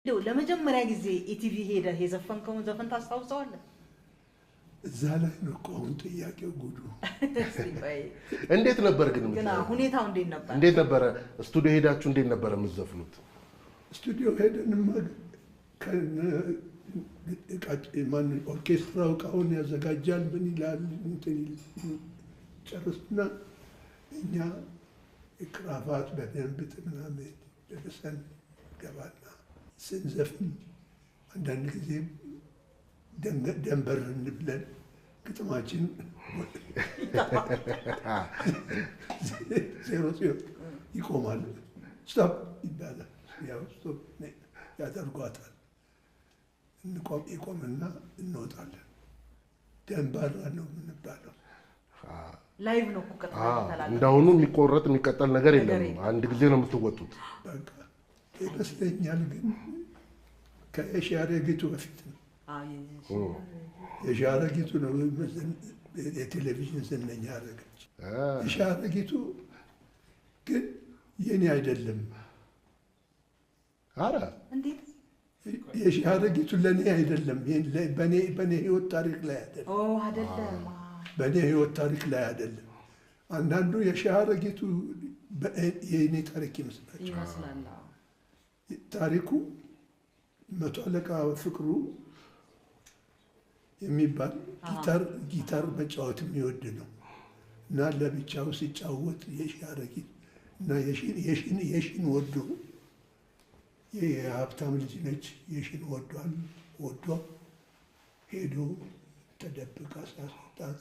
ለው ለመጀመሪያ ጊዜ ኢቲቪ ሄደ የዘፈንከውን ዘፈን ታስታውሰዋለህ? እዛ ላይ ነው ቆን ጥያቄው ጉዱ። እንዴት ነበር ግን ሁኔታው እንዴት ነበር? እንዴት ነበር? ስቱዲዮ ሄዳችሁ እንዴት ነበር የምትዘፍኑት? ስቱዲዮ ሄደንማ ማን ኦርኬስትራው ቃውን ያዘጋጃል ምን ይላል እንትን ጨርስና እኛ ክራቫት በደንብ ምናምን ለብሰን ገባና ስንዘፍን አንዳንድ ጊዜ ደንበር እንብለን ግጥማችን ዜሮ ይቆማል። ስቶፕ ይባላል። ያው ስቶፕ ያደርጓታል። ይቆምና እንወጣለን። ደንባራ ነው የምንባለው። ላይቭ ነው እኮ ከተላላለ እንዳሁኑ የሚቆረጥ የሚቀጠል ነገር የለም። አንድ ጊዜ ነው የምትወጡት። በቃ ይመስለኛል ግን ከሻረጊቱ በፊት ነው። የሻረጊቱ ነው የቴሌቪዥን ዝነኛ ያደረገች። የሻረጊቱ ግን የኔ አይደለም። አረ እንዴት የሻረጊቱ ለኔ አይደለም። በኔ ህይወት ታሪክ ላይ አይደለም። አይደለም። በኔ ህይወት ታሪክ ላይ አይደለም። አንዳንዱ የሻረጊቱ የኔ ታሪክ ይመስላል። ታሪኩ መቶ አለቃ ፍቅሩ የሚባል ጊታር መጫወት የሚወድ ነው እና ለብቻው ሲጫወት የሻረጊት እና የሽን ወዶ የሀብታም ልጅ ነች። የሽን ወዶ ሄዶ ተደብቃ ሳስወጣት